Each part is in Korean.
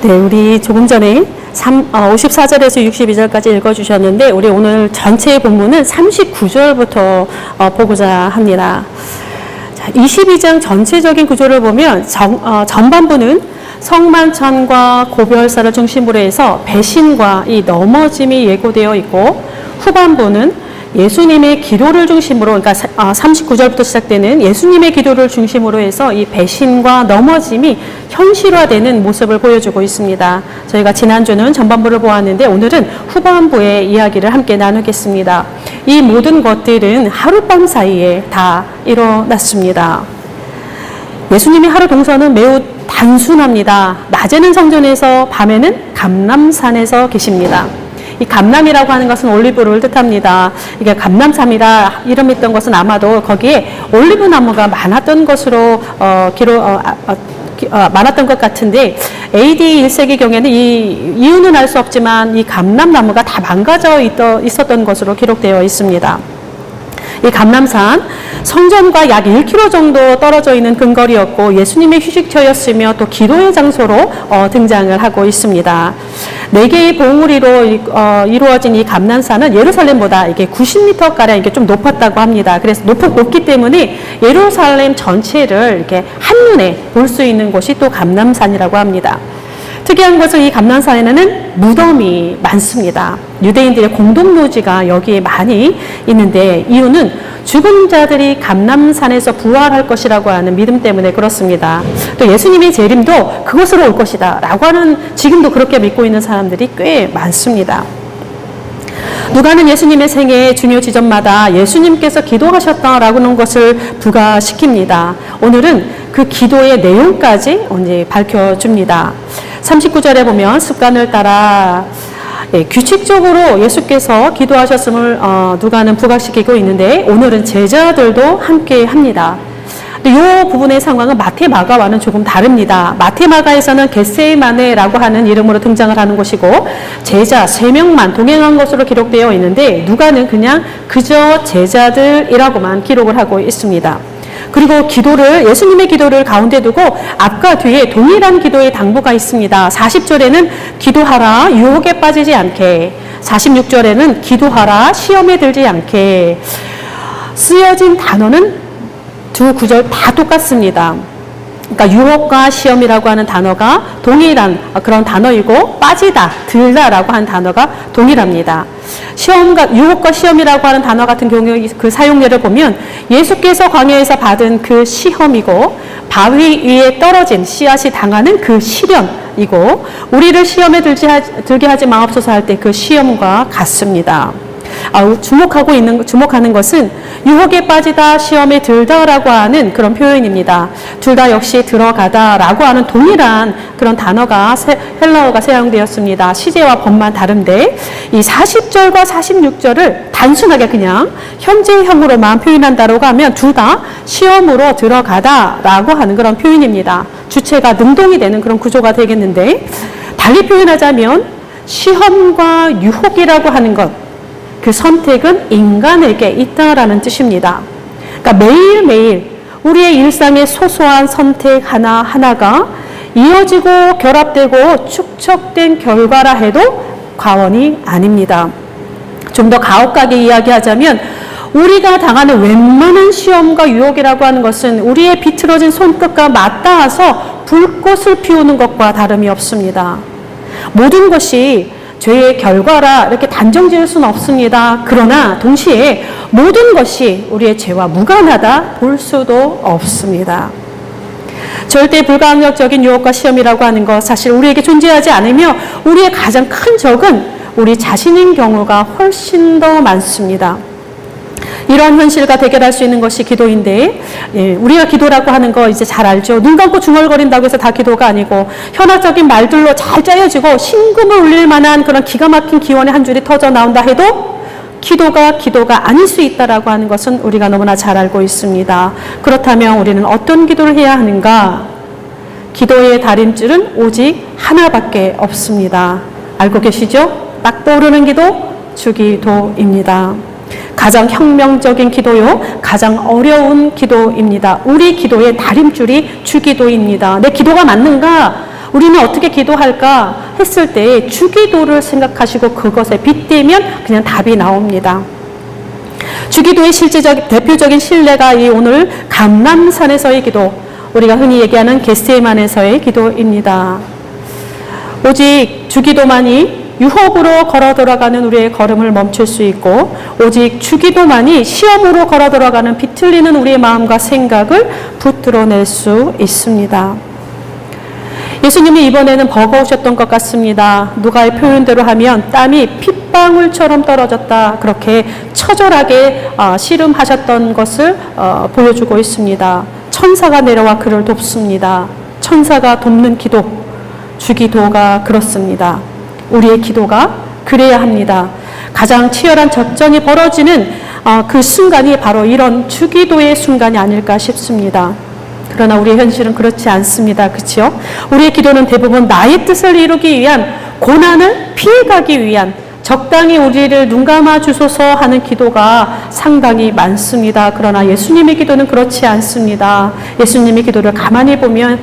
네, 우리 조금 전에 54절에서 62절까지 읽어주셨는데, 우리 오늘 전체 본문은 39절부터 보고자 합니다. 자, 22장 전체적인 구조를 보면 전반부는 성만찬과 고별사를 중심으로 해서 배신과 이 넘어짐이 예고되어 있고, 후반부는 예수님의 기도를 중심으로, 그러니까 39절부터 시작되는 예수님의 기도를 중심으로 해서 이 배신과 넘어짐이 현실화되는 모습을 보여주고 있습니다. 저희가 지난주는 전반부를 보았는데 오늘은 후반부의 이야기를 함께 나누겠습니다. 이 모든 것들은 하룻밤 사이에 다 일어났습니다. 예수님의 하루 동선은 매우 단순합니다. 낮에는 성전에서, 밤에는 감람산에서 계십니다. 이 감람이라고 하는 것은 올리브를 뜻합니다. 이게 감람산이라 이름했던 것은 아마도 거기에 올리브 나무가 많았던 것으로 많았던 것 같은데, AD 1세기 경에는 이 이유는 알 수 없지만 이 감람나무가 다 망가져 있었던 것으로 기록되어 있습니다. 이 감람산, 성전과 약 1km 정도 떨어져 있는 근거리였고 예수님의 휴식처였으며 또 기도의 장소로 등장을 하고 있습니다. 4개의 봉우리로 이루어진 이 감람산은 예루살렘보다 이게 90m가량 이게 좀 높았다고 합니다. 그래서 높기 때문에 예루살렘 전체를 이렇게 한눈에 볼 수 있는 곳이 또 감람산이라고 합니다. 특이한 것은 이 감람산에는 무덤이 많습니다. 유대인들의 공동묘지가 여기에 많이 있는데, 이유는 죽은 자들이 감람산에서 부활할 것이라고 하는 믿음 때문에 그렇습니다. 또 예수님의 재림도 그곳으로 올 것이다 라고 하는, 지금도 그렇게 믿고 있는 사람들이 꽤 많습니다. 누가는 예수님의 생애 중요 지점마다 예수님께서 기도하셨다라고 하는 것을 부가시킵니다. 오늘은 그 기도의 내용까지 밝혀줍니다. 39절에 보면 습관을 따라 규칙적으로 예수께서 기도하셨음을 누가는 부각시키고 있는데, 오늘은 제자들도 함께 합니다. 이 부분의 상황은 마태, 마가와는 조금 다릅니다. 마태, 마가에서는 겟세마네라고 하는 이름으로 등장을 하는 곳이고 제자 3명만 동행한 것으로 기록되어 있는데, 누가는 그냥 그저 제자들이라고만 기록을 하고 있습니다. 그리고 예수님의 기도를 가운데 두고 앞과 뒤에 동일한 기도의 당부가 있습니다. 40절에는 기도하라 유혹에 빠지지 않게, 46절에는 기도하라 시험에 들지 않게. 쓰여진 단어는 두 구절 다 똑같습니다. 그러니까 유혹과 시험이라고 하는 단어가 동일한 그런 단어이고, 빠지다, 들다라고 하는 단어가 동일합니다. 유혹과 시험이라고 하는 단어 같은 경우에 그 사용례를 보면 예수께서 광야에서 받은 그 시험이고, 바위 위에 떨어진 씨앗이 당하는 그 시련이고, 우리를 시험에 들게 하지 마옵소서 할 때 그 시험과 같습니다. 주목하는 것은 유혹에 빠지다, 시험에 들다라고 하는 그런 표현입니다. 둘 다 역시 들어가다라고 하는 동일한 그런 단어가 헬라어가 사용되었습니다. 시제와 법만 다른데, 이 40절과 46절을 단순하게 그냥 현재형으로만 표현한다라고 하면 둘 다 시험으로 들어가다라고 하는 그런 표현입니다. 주체가 능동이 되는 그런 구조가 되겠는데, 달리 표현하자면 시험과 유혹이라고 하는 것, 그 선택은 인간에게 있다라는 뜻입니다. 그러니까 매일매일 우리의 일상의 소소한 선택 하나하나가 이어지고 결합되고 축적된 결과라 해도 과언이 아닙니다. 좀 더 가혹하게 이야기하자면 우리가 당하는 웬만한 시험과 유혹이라고 하는 것은 우리의 비틀어진 손끝과 맞닿아서 불꽃을 피우는 것과 다름이 없습니다. 모든 것이 죄의 결과라 이렇게 단정 지을 수는 없습니다. 그러나 동시에 모든 것이 우리의 죄와 무관하다 볼 수도 없습니다. 절대 불가항력적인 유혹과 시험이라고 하는 것, 사실 우리에게 존재하지 않으며 우리의 가장 큰 적은 우리 자신인 경우가 훨씬 더 많습니다. 이러한 현실과 대결할 수 있는 것이 기도인데, 우리가 기도라고 하는 거 이제 잘 알죠. 눈 감고 중얼거린다고 해서 다 기도가 아니고, 현학적인 말들로 잘 짜여지고 심금을 울릴 만한 그런 기가 막힌 기원의 한 줄이 터져 나온다 해도 기도가 아닐 수 있다라고 하는 것은 우리가 너무나 잘 알고 있습니다. 그렇다면 우리는 어떤 기도를 해야 하는가? 기도의 다림줄은 오직 하나밖에 없습니다. 알고 계시죠? 딱 떠오르는 기도, 주기도입니다. 가장 혁명적인 기도요, 가장 어려운 기도입니다. 우리 기도의 다림줄이 주기도입니다. 내 기도가 맞는가? 우리는 어떻게 기도할까 했을 때 주기도를 생각하시고 그것에 빗대면 그냥 답이 나옵니다. 주기도의 대표적인 신뢰가 이 오늘 감람산에서의 기도, 우리가 흔히 얘기하는 겟세마네에서의 기도입니다. 오직 주기도만이 유혹으로 걸어 들어가는 우리의 걸음을 멈출 수 있고, 오직 주기도만이 시험으로 걸어 들어가는 비틀리는 우리의 마음과 생각을 붙들어낼 수 있습니다. 예수님이 이번에는 버거우셨던 것 같습니다. 누가의 표현대로 하면 땀이 핏방울처럼 떨어졌다, 그렇게 처절하게 씨름하셨던 것을 보여주고 있습니다. 천사가 내려와 그를 돕습니다. 천사가 돕는 기도, 주기도가 그렇습니다. 우리의 기도가 그래야 합니다. 가장 치열한 접전이 벌어지는 그 순간이 바로 이런 주기도의 순간이 아닐까 싶습니다. 그러나 우리의 현실은 그렇지 않습니다. 그렇죠? 우리의 기도는 대부분 나의 뜻을 이루기 위한, 고난을 피해가기 위한, 적당히 우리를 눈감아 주소서 하는 기도가 상당히 많습니다. 그러나 예수님의 기도는 그렇지 않습니다. 예수님의 기도를 가만히 보면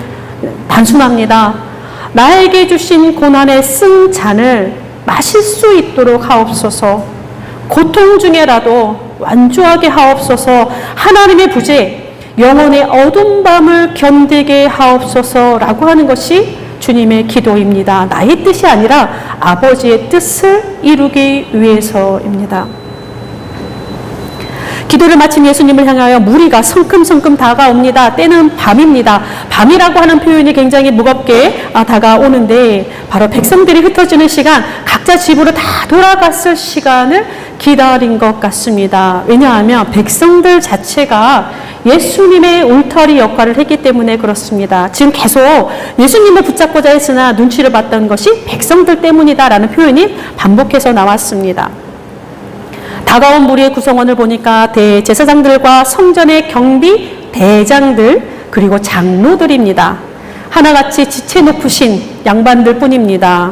단순합니다. 나에게 주신 고난의 쓴 잔을 마실 수 있도록 하옵소서. 고통 중에라도 완주하게 하옵소서. 하나님의 부재, 영혼의 어두운 밤을 견디게 하옵소서라고 하는 것이 주님의 기도입니다. 나의 뜻이 아니라 아버지의 뜻을 이루기 위해서입니다. 기도를 마친 예수님을 향하여 무리가 성큼성큼 다가옵니다. 때는 밤입니다. 밤이라고 하는 표현이 굉장히 무겁게 다가오는데, 바로 백성들이 흩어지는 시간, 각자 집으로 다 돌아갔을 시간을 기다린 것 같습니다. 왜냐하면 백성들 자체가 예수님의 울타리 역할을 했기 때문에 그렇습니다. 지금 계속 예수님을 붙잡고자 했으나 눈치를 봤던 것이 백성들 때문이다라는 표현이 반복해서 나왔습니다. 다가온 무리의 구성원을 보니까 대제사장들과 성전의 경비 대장들, 그리고 장로들입니다. 하나같이 지체 높으신 양반들 뿐입니다.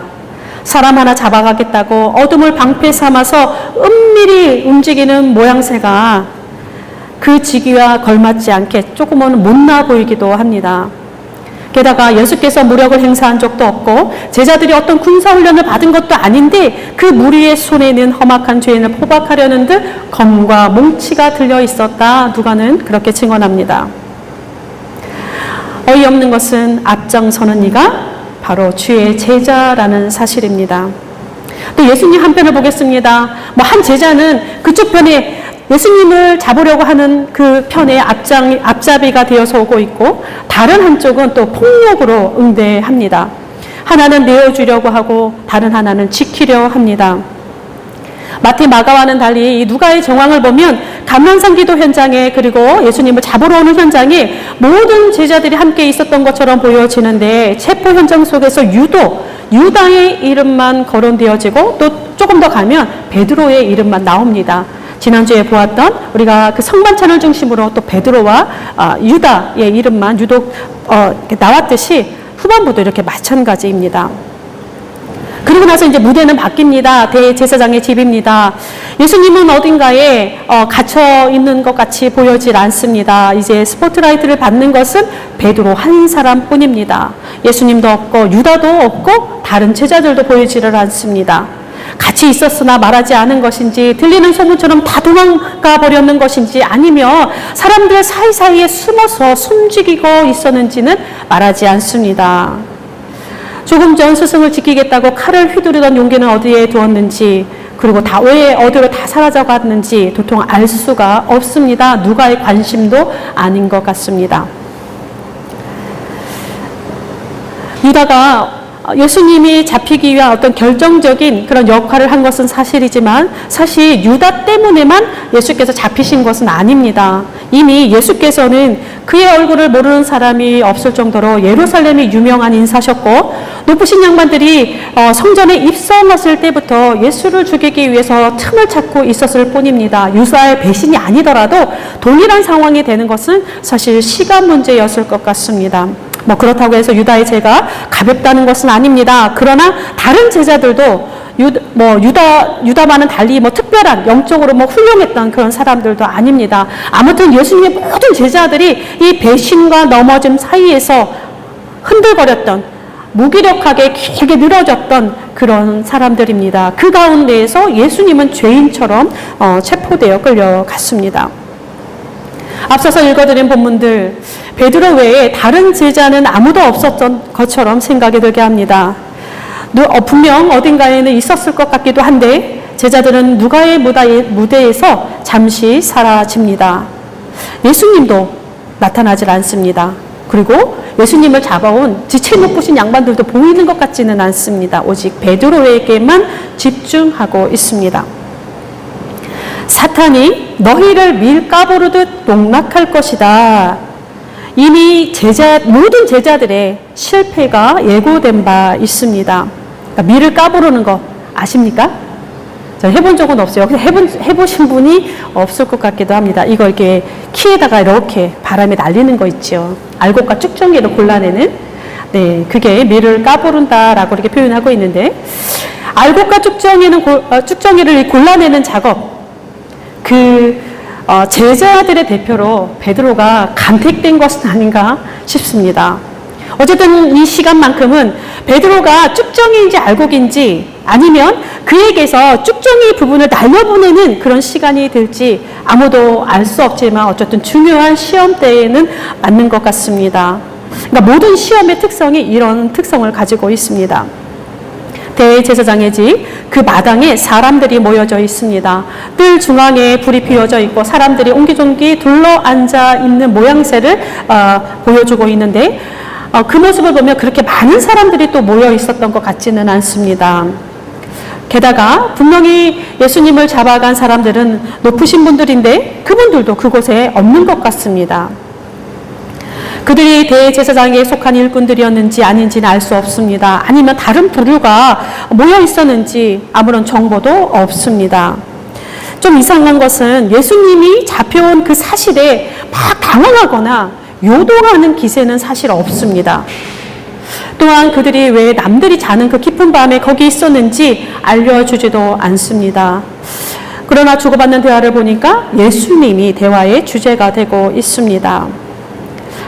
사람 하나 잡아가겠다고 어둠을 방패 삼아서 은밀히 움직이는 모양새가 그 직위와 걸맞지 않게 조금은 못나 보이기도 합니다. 게다가 예수께서 무력을 행사한 적도 없고 제자들이 어떤 군사훈련을 받은 것도 아닌데 그 무리의 손에는 험악한 죄인을 포박하려는 듯 검과 몽치가 들려 있었다. 누가는 그렇게 증언합니다. 어이없는 것은 앞장서는 이가 바로 주의 제자라는 사실입니다. 또 예수님 한편을 보겠습니다. 한 제자는 그쪽 편에 예수님을 잡으려고 하는 그 편에 앞잡이가 되어서 오고 있고, 다른 한쪽은 또 폭력으로 응대합니다. 하나는 내어주려고 하고 다른 하나는 지키려 합니다. 마태, 마가와는 달리 이 누가의 정황을 보면 감람산 기도 현장에, 그리고 예수님을 잡으러 오는 현장에 모든 제자들이 함께 있었던 것처럼 보여지는데, 체포 현장 속에서 유다의 이름만 거론되어지고, 또 조금 더 가면 베드로의 이름만 나옵니다. 지난주에 보았던 우리가 그 성만찬을 중심으로 또 베드로와 유다의 이름만 유독 나왔듯이 후반부도 이렇게 마찬가지입니다. 그리고 나서 이제 무대는 바뀝니다. 대제사장의 집입니다. 예수님은 어딘가에 갇혀 있는 것 같이 보여질 않습니다. 이제 스포트라이트를 받는 것은 베드로 한 사람뿐입니다. 예수님도 없고 유다도 없고 다른 제자들도 보이지를 않습니다. 같이 있었으나 말하지 않은 것인지, 들리는 소문처럼 다 도망가 버렸는 것인지, 아니면 사람들 사이사이에 숨어서 숨죽이고 있었는지는 말하지 않습니다. 조금 전 스승을 지키겠다고 칼을 휘두르던 용기는 어디에 두었는지, 그리고 왜 어디로 다 사라져갔는지 도통 알 수가 없습니다. 누가의 관심도 아닌 것 같습니다. 유다가 예수님이 잡히기 위한 어떤 결정적인 그런 역할을 한 것은 사실이지만, 사실 유다 때문에만 예수께서 잡히신 것은 아닙니다. 이미 예수께서는 그의 얼굴을 모르는 사람이 없을 정도로 예루살렘이 유명한 인사셨고, 높으신 양반들이 성전에 입성했을 때부터 예수를 죽이기 위해서 틈을 찾고 있었을 뿐입니다. 유다의 배신이 아니더라도 동일한 상황이 되는 것은 사실 시간 문제였을 것 같습니다. 그렇다고 해서 유다의 죄가 가볍다는 것은 아닙니다. 그러나 다른 제자들도 유다와는 달리 특별한 영적으로 훌륭했던 그런 사람들도 아닙니다. 아무튼 예수님의 모든 제자들이 이 배신과 넘어짐 사이에서 흔들거렸던, 무기력하게 길게 늘어졌던 그런 사람들입니다. 그 가운데에서 예수님은 죄인처럼 체포되어 끌려갔습니다. 앞서서 읽어드린 본문들, 베드로 외에 다른 제자는 아무도 없었던 것처럼 생각이 들게 합니다. 분명 어딘가에는 있었을 것 같기도 한데 제자들은 누가의 무대에서 잠시 사라집니다. 예수님도 나타나질 않습니다. 그리고 예수님을 잡아온 지체 높으신 양반들도 보이는 것 같지는 않습니다. 오직 베드로에게만 집중하고 있습니다. 사탄이 너희를 밀 까부르듯 농락할 것이다. 이미 모든 제자들의 실패가 예고된 바 있습니다. 그러니까 밀을 까부르는 거 아십니까? 저 해본 적은 없어요. 해보신 분이 없을 것 같기도 합니다. 이거 이렇게 키에다가 이렇게 바람에 날리는 거 있죠. 알곡과 쭉정이를 골라내는, 네, 그게 밀을 까부른다라고 이렇게 표현하고 있는데, 알곡과 쭉정이를 골라내는 작업, 제자들의 대표로 베드로가 간택된 것은 아닌가 싶습니다. 어쨌든 이 시간만큼은 베드로가 쭉정이인지 알곡인지 아니면 그에게서 쭉정이 부분을 날려보내는 그런 시간이 될지 아무도 알 수 없지만 어쨌든 중요한 시험대에는 맞는 것 같습니다. 그러니까 모든 시험의 특성이 이런 특성을 가지고 있습니다. 대제사장의 집, 그 마당에 사람들이 모여져 있습니다. 뜰 중앙에 불이 피워져 있고 사람들이 옹기종기 둘러앉아 있는 모양새를 보여주고 있는데 그 모습을 보면 그렇게 많은 사람들이 또 모여 있었던 것 같지는 않습니다. 게다가 분명히 예수님을 잡아간 사람들은 높으신 분들인데 그분들도 그곳에 없는 것 같습니다. 그들이 대제사장에 속한 일꾼들이었는지 아닌지는 알 수 없습니다. 아니면 다른 부류가 모여 있었는지 아무런 정보도 없습니다. 좀 이상한 것은 예수님이 잡혀온 그 사실에 막 당황하거나 요동하는 기세는 사실 없습니다. 또한 그들이 왜 남들이 자는 그 깊은 밤에 거기 있었는지 알려주지도 않습니다. 그러나 주고받는 대화를 보니까 예수님이 대화의 주제가 되고 있습니다.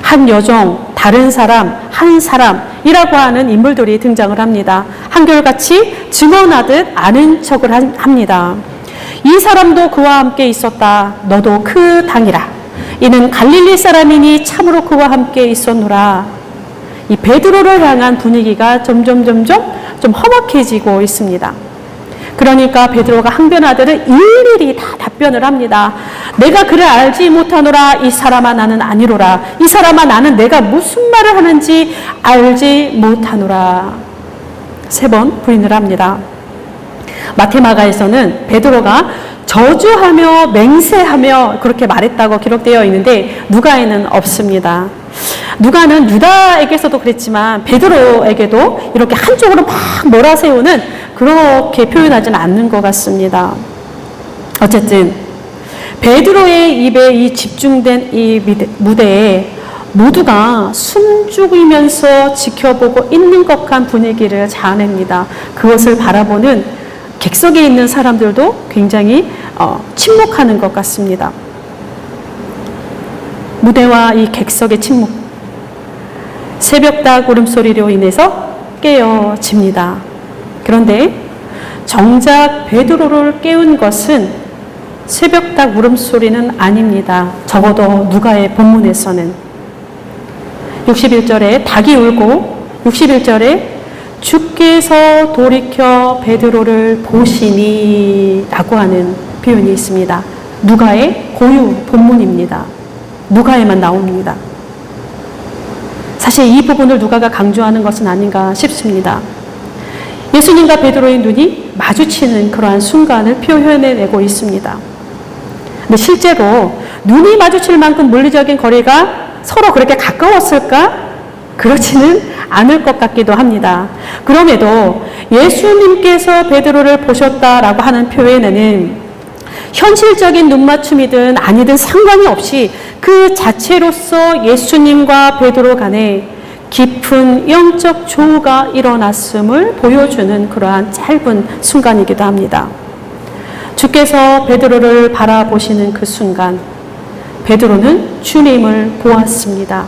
한 여종, 다른 사람, 한 사람이라고 하는 인물들이 등장을 합니다. 한결같이 증언하듯 아는 척을 합니다. 이 사람도 그와 함께 있었다. 너도 그 당이라. 이는 갈릴리 사람이니 참으로 그와 함께 있었노라. 이 베드로를 향한 분위기가 점점 좀 험악해지고 있습니다. 그러니까 베드로가 항변하들은 일일이 다 답변을 합니다. 내가 그를 알지 못하노라. 이 사람아 나는 아니로라. 이 사람아 나는 내가 무슨 말을 하는지 알지 못하노라. 3번 부인을 합니다. 마테마가에서는 베드로가 저주하며 맹세하며 그렇게 말했다고 기록되어 있는데 누가에는 없습니다. 누가는 유다에게서도 그랬지만 베드로에게도 이렇게 한쪽으로 막 몰아세우는 그렇게 표현하지는 않는 것 같습니다. 어쨌든 베드로의 입에 이 집중된 이 무대에 모두가 숨죽이면서 지켜보고 있는 것한 분위기를 자아냅니다. 그것을 바라보는 객석에 있는 사람들도 굉장히 침묵하는 것 같습니다. 무대와 이 객석의 침묵, 새벽닭 울음소리로 인해서 깨어집니다. 그런데 정작 베드로를 깨운 것은 새벽닭 울음소리는 아닙니다. 적어도 누가의 본문에서는 61절에 닭이 울고 61절에 주께서 돌이켜 베드로를 보시니 라고 하는 표현이 있습니다. 누가의 고유 본문입니다. 누가에만 나옵니다. 사실 이 부분을 누가가 강조하는 것은 아닌가 싶습니다. 예수님과 베드로의 눈이 마주치는 그러한 순간을 표현해내고 있습니다. 근데 실제로 눈이 마주칠 만큼 물리적인 거리가 서로 그렇게 가까웠을까? 그렇지는 않을 것 같기도 합니다. 그럼에도 예수님께서 베드로를 보셨다라고 하는 표현에는 현실적인 눈맞춤이든 아니든 상관이 없이 그 자체로서 예수님과 베드로 간에 깊은 영적 조우가 일어났음을 보여주는 그러한 짧은 순간이기도 합니다. 주께서 베드로를 바라보시는 그 순간 베드로는 주님을 보았습니다.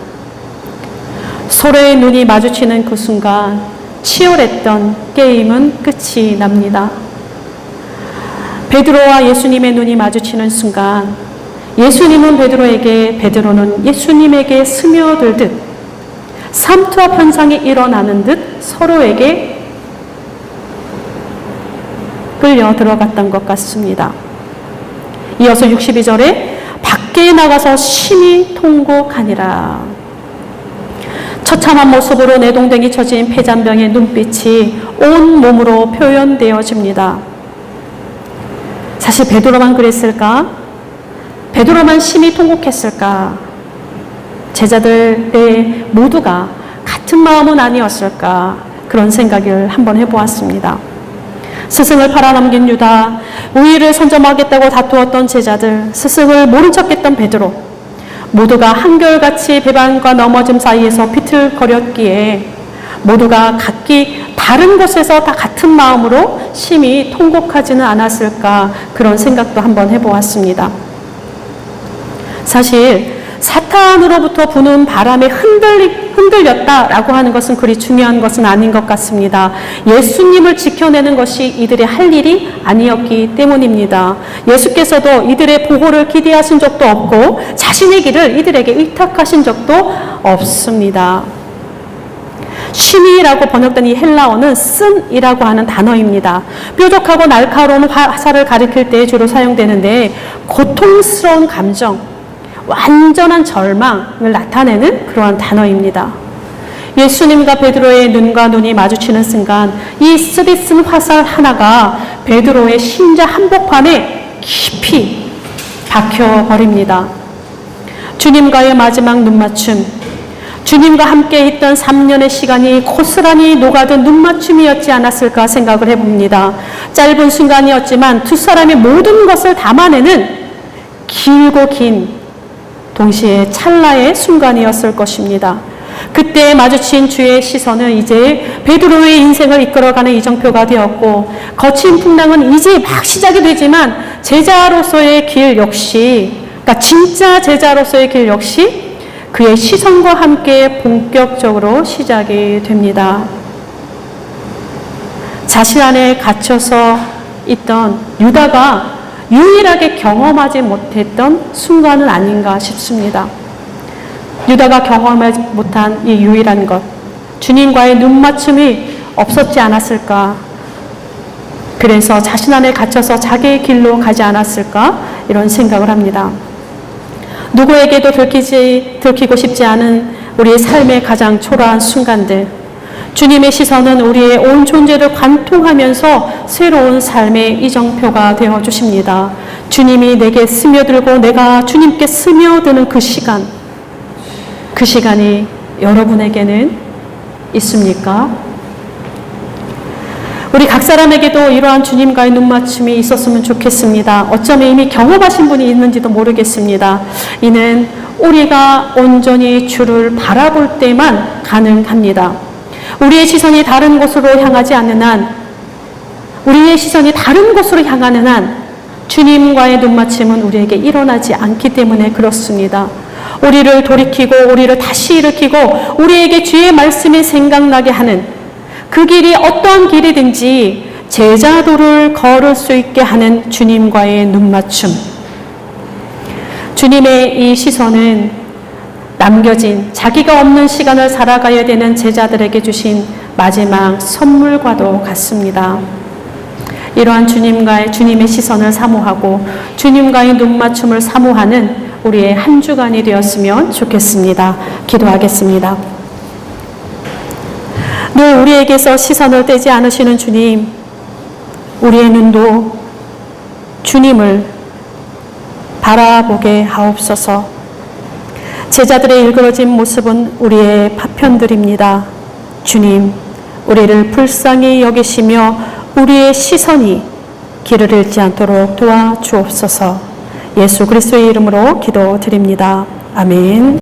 서로의 눈이 마주치는 그 순간 치열했던 게임은 끝이 납니다. 베드로와 예수님의 눈이 마주치는 순간 예수님은 베드로에게, 베드로는 예수님에게 스며들듯 삼투압 현상이 일어나는 듯 서로에게 끌려 들어갔던 것 같습니다. 이어서 62절에 밖에 나가서 심히 통곡하니라. 처참한 모습으로 내동댕이 쳐진 폐잔병의 눈빛이 온 몸으로 표현되어집니다. 사실 베드로만 그랬을까? 베드로만 심히 통곡했을까? 제자들의 모두가 같은 마음은 아니었을까? 그런 생각을 한번 해보았습니다. 스승을 팔아넘긴 유다, 우위를 선점하겠다고 다투었던 제자들, 스승을 모른 척했던 베드로, 모두가 한결같이 배반과 넘어짐 사이에서 비틀거렸기에 모두가 각기 다른 곳에서 다 같은 마음으로 심히 통곡하지는 않았을까, 그런 생각도 한번 해보았습니다. 사실 사탄으로부터 부는 바람에 흔들렸다라고 하는 것은 그리 중요한 것은 아닌 것 같습니다. 예수님을 지켜내는 것이 이들의 할 일이 아니었기 때문입니다. 예수께서도 이들의 보호를 기대하신 적도 없고 자신의 길을 이들에게 의탁하신 적도 없습니다. 쉼이라고 번역된 이 헬라어는 쓴이라고 하는 단어입니다. 뾰족하고 날카로운 화살을 가리킬 때 주로 사용되는데 고통스러운 감정, 완전한 절망을 나타내는 그러한 단어입니다. 예수님과 베드로의 눈과 눈이 마주치는 순간 이 쓰디쓴 화살 하나가 베드로의 심장 한복판에 깊이 박혀버립니다. 주님과의 마지막 눈맞춤, 주님과 함께 있던 3년의 시간이 고스란히 녹아든 눈맞춤이었지 않았을까 생각을 해봅니다. 짧은 순간이었지만 두 사람의 모든 것을 담아내는 길고 긴 동시에 찰나의 순간이었을 것입니다. 그때 마주친 주의 시선은 이제 베드로의 인생을 이끌어가는 이정표가 되었고 거친 풍랑은 이제 막 시작이 되지만 제자로서의 길 역시, 그러니까 진짜 제자로서의 길 역시 그의 시선과 함께 본격적으로 시작이 됩니다. 자신 안에 갇혀서 있던 유다가 유일하게 경험하지 못했던 순간은 아닌가 싶습니다. 유다가 경험하지 못한 이 유일한 것, 주님과의 눈맞춤이 없었지 않았을까? 그래서 자신 안에 갇혀서 자기의 길로 가지 않았을까? 이런 생각을 합니다. 누구에게도 들키고 싶지 않은 우리의 삶의 가장 초라한 순간들, 주님의 시선은 우리의 온 존재를 관통하면서 새로운 삶의 이정표가 되어주십니다. 주님이 내게 스며들고 내가 주님께 스며드는 그 시간이 여러분에게는 있습니까? 우리 각 사람에게도 이러한 주님과의 눈맞춤이 있었으면 좋겠습니다. 어쩌면 이미 경험하신 분이 있는지도 모르겠습니다. 이는 우리가 온전히 주를 바라볼 때만 가능합니다. 우리의 시선이 다른 곳으로 향하지 않는 한, 우리의 시선이 다른 곳으로 향하는 한 주님과의 눈맞춤은 우리에게 일어나지 않기 때문에 그렇습니다. 우리를 돌이키고 우리를 다시 일으키고 우리에게 주의 말씀이 생각나게 하는 그 길이 어떠한 길이든지 제자도를 걸을 수 있게 하는 주님과의 눈맞춤. 주님의 이 시선은 남겨진 자기가 없는 시간을 살아가야 되는 제자들에게 주신 마지막 선물과도 같습니다. 이러한 주님의 시선을 사모하고 주님과의 눈맞춤을 사모하는 우리의 한 주간이 되었으면 좋겠습니다. 기도하겠습니다. 늘 우리에게서 시선을 떼지 않으시는 주님, 우리의 눈도 주님을 바라보게 하옵소서. 제자들의 일그러진 모습은 우리의 파편들입니다. 주님, 우리를 불쌍히 여기시며 우리의 시선이 길을 잃지 않도록 도와주옵소서. 예수 그리스도의 이름으로 기도드립니다. 아멘.